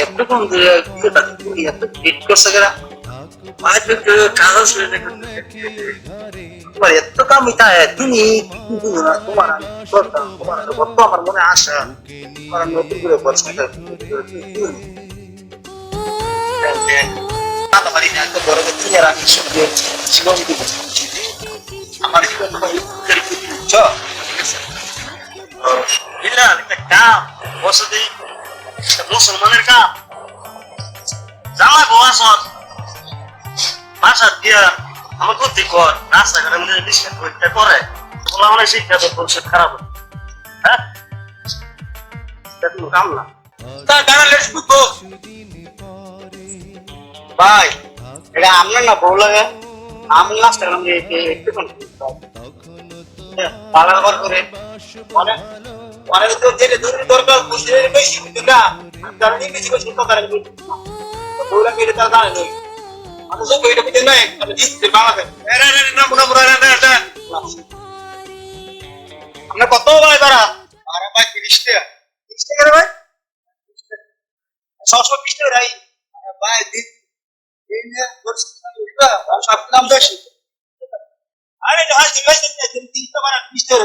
এত কোন এত হিট করছে কেনা কাগজ তোমার এত কামিতা তুমি তোমার আমার মনে আশা তোমার নতুন করে পছন্দ বড় ক্লিয়ার আমি জীবন দিব আমার জীবন একটা কাম বসতি মুসলমানের কাম জামা গোয়া সব বাসা দিয়া আমার গতি কর রাস্তাঘাটে মধ্যে নিষ্কাত করতে করে বলা মানে শিক্ষা তো ভবিষ্যৎ খারাপ হ্যাঁ কাম না তা গানা লেটস গো ভাই এটা আপনার না বউ লাগে আমি লাস্ট টাইম একটু পালার বার করে মানে মানে তো যেটা দূরের দরকার বুঝতে বেশি কিন্তু না কারণ বেশি বেশি তো করেন বউলা কেটে তার জানে নই আমি সব এটা বুঝতে নাই আমি দিতে বাংলাদেশ এরে এরে না মুনা মুনা না আমরা কত ভাই তারা আরে ভাই 30 টাকা 30 টাকা রে ভাই 620 টাকা রাই আরে ভাই দিন দিনে কোর্স এটা সব নাম বেশি আরে হাই দিন 30 টাকা 20 টাকা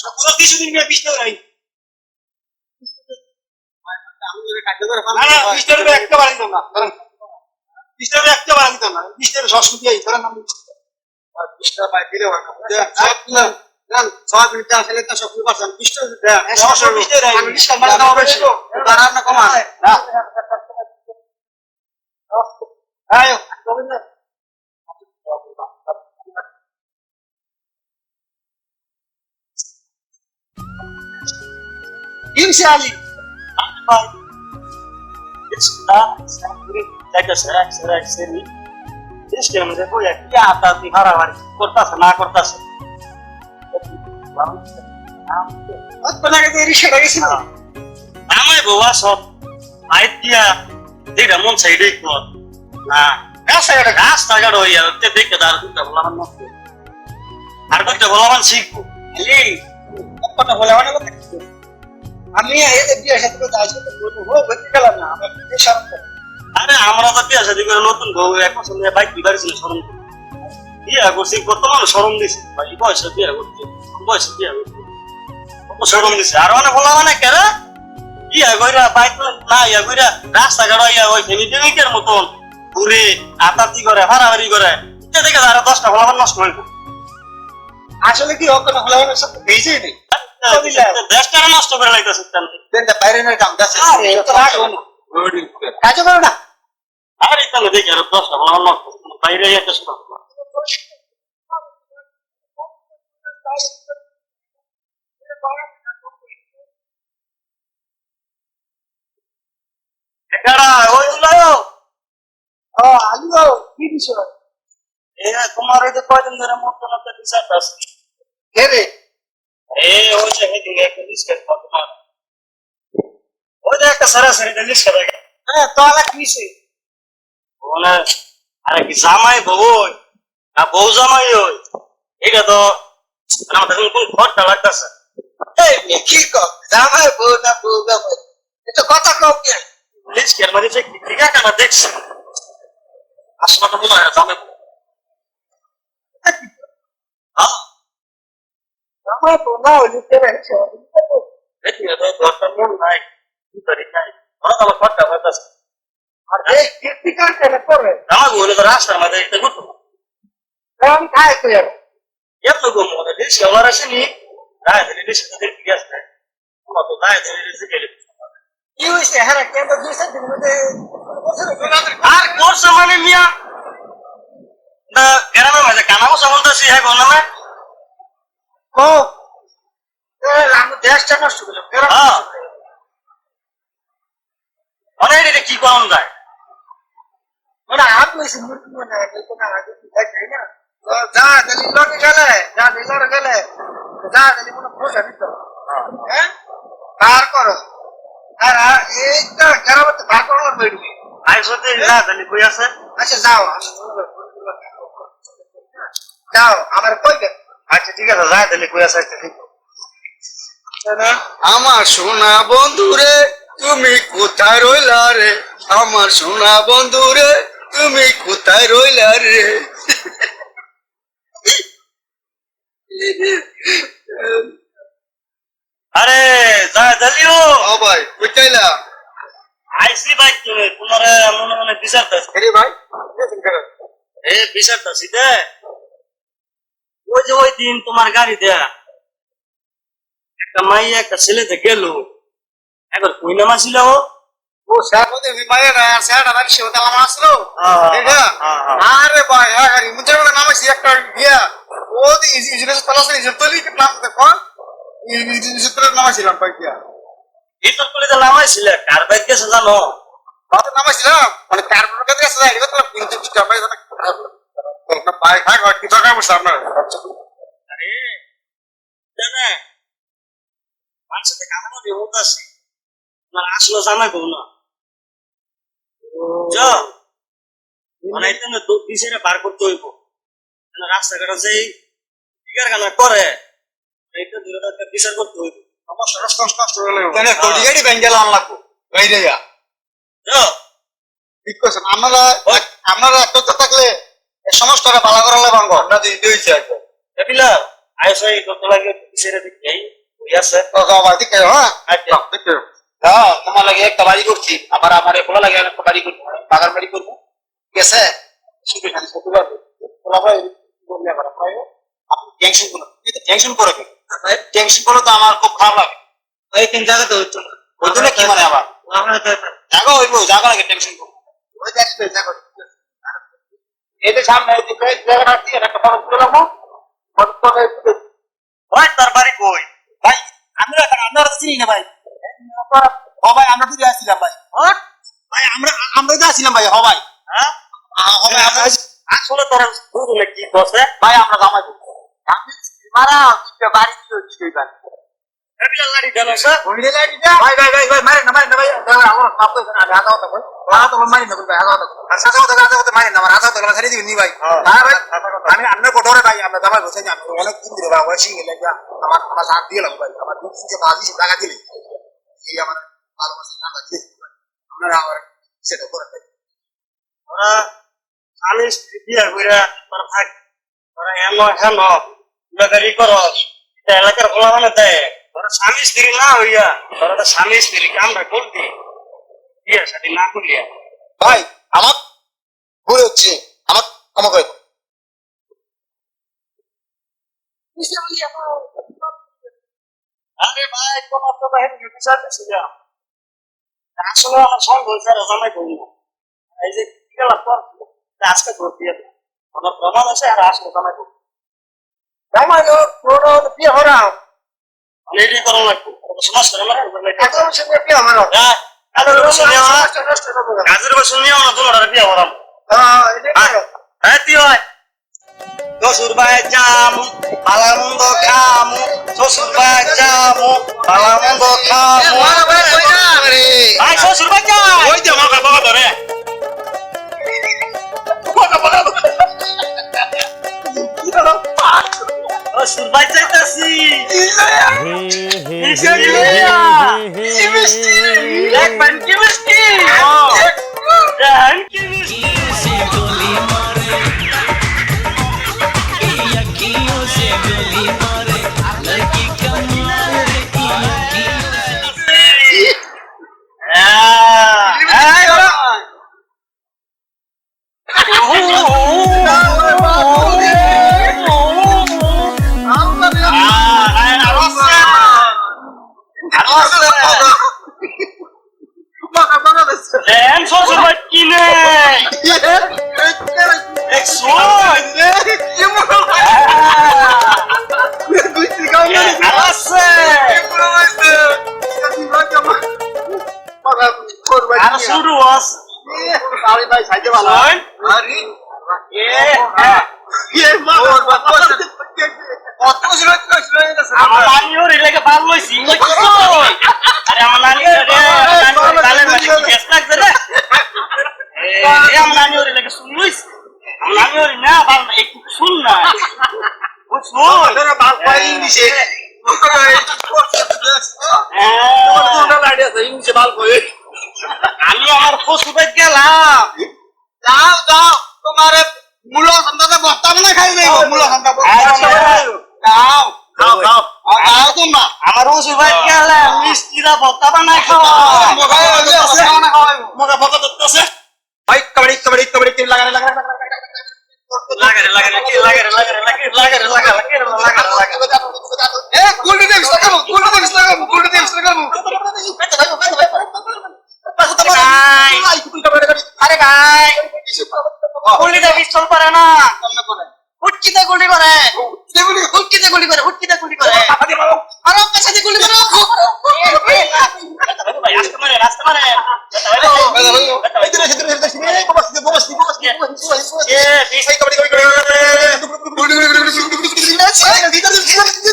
সব পুরো 20 দিন 20 টাকা রাই আমি যদি কাজ করে না 20 টাকা একটা বাড়ি দাও না কারণ 20 টাকা একটা বাড়ি দাও না 20 টাকা 600 দিয়ে কারণ আমি 20 টাকা পাই দিলে হয় না সব না সব মিনিট আসলে তো সব পারছেন 20 টাকা দেন 620 টাকা আমি ডিসকাউন্ট মারা দাও বেশি তার আর না কমা না আয় গোবিন্দ ইনশাআল্লাহ ভাই इसके मुझे कोई क्या आता थी हरा हरा करता था ना करता था बहुत बना के तेरी शराब इसी में हमें बुआ सब आयत किया देख रहा मन सही देख तो ना कैसा कर घास तागा डो यार ते देख के दार तो बोला मन मत हर बार तो बोला मन सीख ले अब पता बोला मन को আমি এই যে বিয়ে সাথে করে যাইছি তো ও ভর্তি গেলাম না আমার এই শরম আরে আমরা তো বিয়ে সাথে করে নতুন বউ এক বছর নিয়ে বাইক বিদারি ছিল শরম বিয়ে করছি কত মানুষ শরম দিছে ভাই বয়সে বিয়ে করতে বয়সে বিয়ে করতে কত শরম দিছে আর মানে বলা মানে কেরে বিয়ে কইরা বাইক না ইয়া কইরা রাস্তা গাড়াইয়া ওই ফেমিটের মতন ঘুরে আতাতি করে হারাহারি করে এটা দেখে আর 10টা বলা নষ্ট হয়ে গেল আসলে কি ওকে না হলো সব ভেজেই নেই দেশটা নষ্ট করে লাইতেছে তেনটা বাইরের কাম দাসে আরে তো রাখো না কাজ করো না আরে তাহলে দেখি আর 10টা বলা নষ্ট বাইরে একটা শুনো একারা ওই লাও ও আলিও কি বিষয় এ তোমার এই যে কয়দিন ধরে মতনতে বিষয়টা আছে কে রে এ ওই যে হেডিং একটা লিস্ট করতে তোমার ওই যে একটা সরাসরি লিস্ট করে হ্যাঁ তো আলা কিছে ওনা আরে কি জামাই বউ না বউ জামাই ওই এটা তো আমাদের কোন ঘরটা লাগতাছে এই কি কো জামাই বউ না বউ জামাই এটা কথা কও কি লিস্ট এর মধ্যে যে ঠিকা কাটা দেখছ আসলে তো মনে হয় জামাই হ্যাঁ জামাই বউ না ওই লিখতে রাখছে এটা তো ঘরটা মন নাই কি করি নাই ওরা তো ঘরটা হইতাছে আর এই ঠিকা কেন করে জামাই বউ তো রাস্তার মধ্যে একটা গুটো কাম খায় তো यार এত গো মনে লিস্ট আমার আসেনি রায় দিলে লিস্ট দেখতে গেছে ওরা তো রায় দিলে লিস্ট গেলে কি হইছে হ্যাঁ কেন দুইটা দিন মধ্যে আর কোর্স মানে মিয়া না গ্রামে মাঝে কানাও বলতাছি হ্যাঁ কোন নামে ও এ আমি দেশটা নষ্ট করলাম হ্যাঁ অনেক এটা কি কোন যায় মানে আপ কইছি মূর্তি মানে কোন আগে দেখাই না তো যা দিলি লোকে গেলে যা দিলর গেলে যা দিলি কোনো পয়সা দিত হ্যাঁ কার করো আর এইটা গ্রামে ভাগ করার বইনি আই সতে যা দিলি কই আছে আচ্ছা যাও যাও আমার কই গে আচ্ছা ঠিক আছে যা দিলি কই আছে ঠিক আমার সোনা বন্ধুরে তুমি কোথায় রইলা রে, আমার সোনা বন্ধুরে তুমি কোথায় রইলা রে। আরে জালিও ও ভাই বুঝাইলা আইসি ভাই তুমি পুনরে মনে মনে বিচারতেছ আরে ভাই এ বিচারতেছি দে ওই যে ওই দিন তোমার গাড়ি দেয়া একটা মাইয়া একটা ছেলেতে গেল একবার কই নামা ছিল ও সারাতে বিমায়ে না সারা বাড়ি সে ওটা আমার আসলো এটা আরে ভাই আরে মুজে বলে নামাইছি একটা গিয়া ও ইজনেস তলাসে ইজত তলি নাম দেখো ইজত তলি নামাইছিলাম ভাই গিয়া ভিতর করে যে নামাইছিল কার বাইক গেছে জানো কত নামাইছিলাম মানে কার্বন কাছে আছে এটা তো কিন্তু কি করবে জানা না ভাই ভাই কি টাকা বসে আপনার আরে জানা মানুষের থেকে আমার বিপদ আছে না আসলে জানা গো না যা মানে এটা না তো পিছনে পার করতে হইব না রাস্তাঘাট আছে টিকার গানা করে এইটা দূরে থাকতে বিচার করতে হইব সমস্যা কষ্ট হলে তাহলে কোটি গাড়ি ব্যাংকে লান লাগবো বাইরে যা যা ঠিক আছে আমরা একটা তো থাকলে এই সমস্যাটা ভালো করা লাগবে আমরা দুই চাইবো এপিলা আইসই কত লাগে পিছনে দেখি ওই আছে তো ভাই ঠিক আছে হ্যাঁ আচ্ছা ঠিক আছে হ্যাঁ তোমার লাগে একটা বাড়ি করছি আবার আমার খোলা লাগে একটা বাড়ি করবো বাগান বাড়ি করবো ঠিক আছে শুধু খালি ছোট লাগবে খোলা ভাই বললে আমার ভাই আপনি টেনশন করো টেনশন করে টেনশন করলে তো আমার খুব খারাপ লাগে এই তিন জায়গাতে হচ্ছে না ওই জন্য কি মানে আবার জায়গা হইব জায়গা লাগে টেনশন করবো ওই দেখবে দেখো এই যে সামনে এই যে জায়গাটা আছে একটা বড় খুলে লাগবো ওই তার বাড়ি কই ভাই আমরা চিনি না ভাই ও ভাই আমরা দুটো আসছিলাম ভাই ভাই আমরা তো আসছিলাম ভাই ও ভাই হ্যাঁ ভাই আমরা আসলে তোর দুধ কি বসে ভাই আমরা জামাই মারা বাড়ি ছিল ভাই এপিলা লাড়ি দেন স্যার ভাই মারেন না ভাই আমার পাপ করে না আদা হতো ভাই আদা তো মারেন না ভাই আদা হতো আদা হতো মারেন না আমার আদা হতো ছেড়ে দিবেন নি ভাই হ্যাঁ ভাই আমি আপনার কোটরে ভাই আমরা জামাই বসে আমি অনেক দিন ধরে ভাই ওয়াশিং এ লাগা আমার সাথ দিলাম ভাই আমার দুধ থেকে বাজি টাকা দিলে এই আমার ভালোবাসা না লাগে আপনারা আমার সেটা করে দেন ওরা আমি বিয়া কইরা তোর ভাগ তোরা হেন লাগারি করস এটা এলাকার বলা মানে দেয় তোরা স্বামী স্ত্রী না হইয়া তোরা তো স্বামী স্ত্রী কামটা করবি বিয়ে শাদী না করিয়া ভাই আমার ভুল হচ্ছে আমার ক্ষমা করে আরে ভাই কোন তো বাইরে বিচার দিছি যা আসলে আমার সঙ্গ হয়েছে জামাই করি না এই যে কি গেল পর আজকে ভোট দিয়ে আমার প্রমাণ আছে আর আসলে জামাই করি জামাই পুরো বিয়ে হরা রেডি করো লাগবে সমস্যা না এখন সঙ্গে বিয়ে হরা কাজের বসে নিয়ে না তোমার বিয়ে হরাম হ্যাঁ এটা হ্যাঁ তুই হয় শ্বশুর ভাই যামু ভালা মন্দ খামু শ্বশুর ভাই যামু ভালা মন্দ খামু ভাই শ্বশুর ভাই যা ওই যে আমাকে বাবা ধরে শ্বশুর ভাই যাইতাছি এক পান কি মিষ্টি কি মিষ্টি শুরু আস আরে ভাই সাইতে ভালো আরে কত ছিল আমার নানিও রেলেকে ভাল লইছি আরে আমার নানি তালে মানে গ্যাস লাগছে রে আমার নানিও রেলেকে শুন লইছি আমার নানিও না ভাল একটু শুন না ও শুন ভাল পাই দিছে আমি আমার পশু বাইক গেলাম যাও যাও তোমার মূলো সন্তানে বস্তা বানা খাই দেব মূলো সন্তা যাও খাও খাও যাও তোমরা আমার পশু বাইক গেলাম মিষ্টিরা ভত্তা বানায় খাওয়া মোবাইল আছে বস্তা বানা খাওয়াইবো মগা ভক্ত আছে ভাই কবাডি কবাডি কবাডি তিন লাগারে লাগারে এ গোল্ডে দেবিস লাগাবো গোল্ডে দেবিস লাগাবো আরে ভাই গুলিটা পিস্তল পারে না হুটকিতে গুলি করে হুটকিতে গুলি করে আরো পেছনে গুলি করে ভাই আস্তে মারে এ কবাডি কবাডি